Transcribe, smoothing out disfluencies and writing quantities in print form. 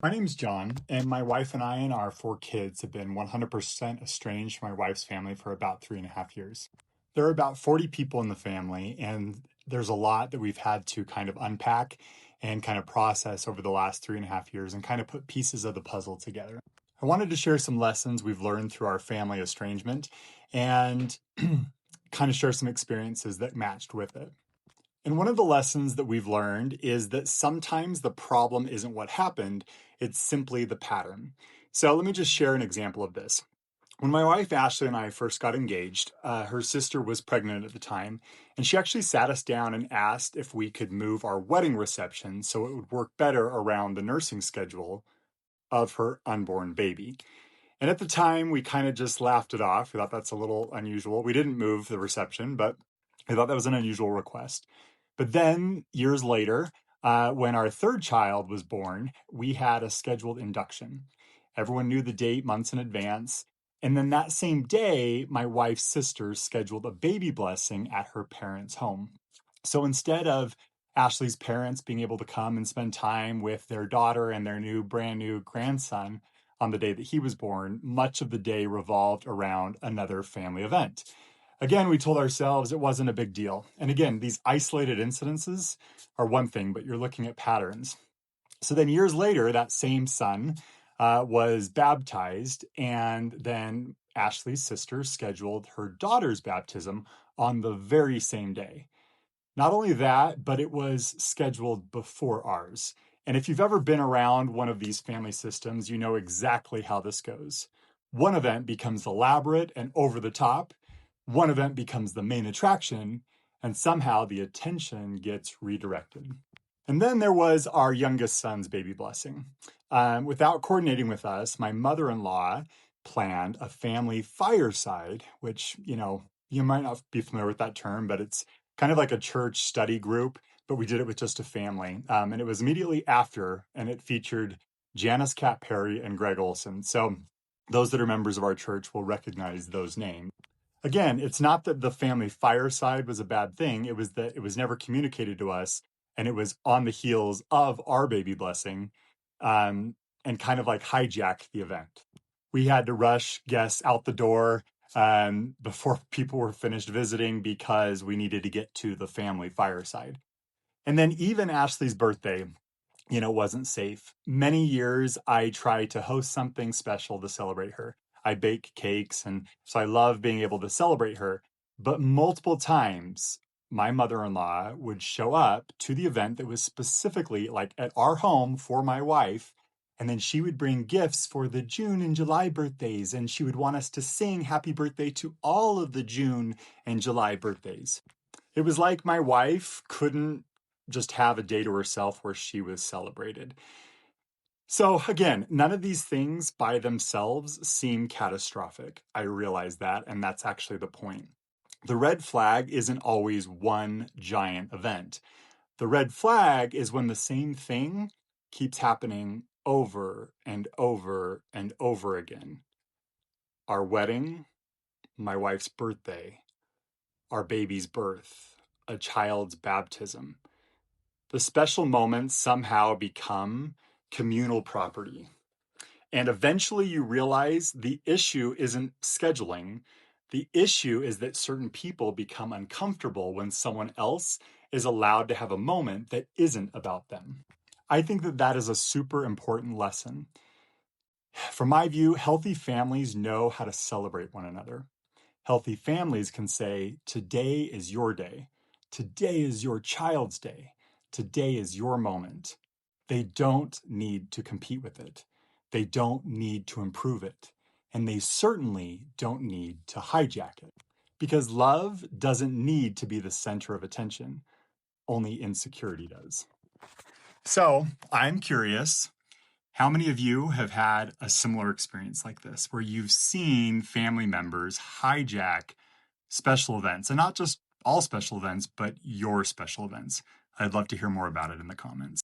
My name's John, and my wife and I and our four kids have been 100% estranged from my wife's family for about 3.5 years. There are about 40 people in the family, and there's a lot that we've had to kind of unpack and kind of process over the last 3.5 years and kind of put pieces of the puzzle together. I wanted to share some lessons we've learned through our family estrangement and kind of share some experiences that matched with it. And one of the lessons that we've learned is that sometimes the problem isn't what happened, it's simply the pattern. So let me just share an example of this. When my wife Ashley and I first got engaged, her sister was pregnant at the time, and she actually sat us down and asked if we could move our wedding reception so it would work better around the nursing schedule of her unborn baby. And at the time, we kind of just laughed it off. We thought that's a little unusual. We didn't move the reception, but I thought that was an unusual request. But then years later, when our third child was born, we had a scheduled induction. Everyone knew the date months in advance. And then that same day, my wife's sister scheduled a baby blessing at her parents' home. So instead of Ashley's parents being able to come and spend time with their daughter and their brand new grandson on the day that he was born, much of the day revolved around another family event. Again, we told ourselves it wasn't a big deal. And again, these isolated incidences are one thing, but you're looking at patterns. So then years later, that same son was baptized, and then Ashley's sister scheduled her daughter's baptism on the very same day. Not only that, but it was scheduled before ours. And if you've ever been around one of these family systems, you know exactly how this goes. One event becomes elaborate and over the top. One event becomes the main attraction, and somehow the attention gets redirected. And then there was our youngest son's baby blessing. Without coordinating with us, my mother-in-law planned a family fireside, which, you might not be familiar with that term, but it's kind of like a church study group, but we did it with just a family. And it was immediately after, and it featured Janice Cat Perry and Greg Olson. So those that are members of our church will recognize those names. Again, it's not that the family fireside was a bad thing. It was that it was never communicated to us, and it was on the heels of our baby blessing, and kind of like hijacked the event. We had to rush guests out the door before people were finished visiting because we needed to get to the family fireside. And then even Ashley's birthday, wasn't safe. Many years I tried to host something special to celebrate her. I bake cakes, and so I love being able to celebrate her. But multiple times, my mother-in-law would show up to the event that was specifically like at our home for my wife. And then she would bring gifts for the June and July birthdays, and she would want us to sing happy birthday to all of the June and July birthdays. It was like my wife couldn't just have a day to herself where she was celebrated. So again, none of these things by themselves seem catastrophic. I realize that, and that's actually the point. The red flag isn't always one giant event. The red flag is when the same thing keeps happening over and over and over again. Our wedding, my wife's birthday, our baby's birth, a child's baptism. The special moments somehow become communal property. And eventually you realize the issue isn't scheduling. The issue is that certain people become uncomfortable when someone else is allowed to have a moment that isn't about them. I think that that is a super important lesson. From my view, healthy families know how to celebrate one another. Healthy families can say, today is your day. Today is your child's day. Today is your moment. They don't need to compete with it. They don't need to improve it. And they certainly don't need to hijack it. Because love doesn't need to be the center of attention. Only insecurity does. So I'm curious, how many of you have had a similar experience like this, where you've seen family members hijack special events, and not just all special events, but your special events? I'd love to hear more about it in the comments.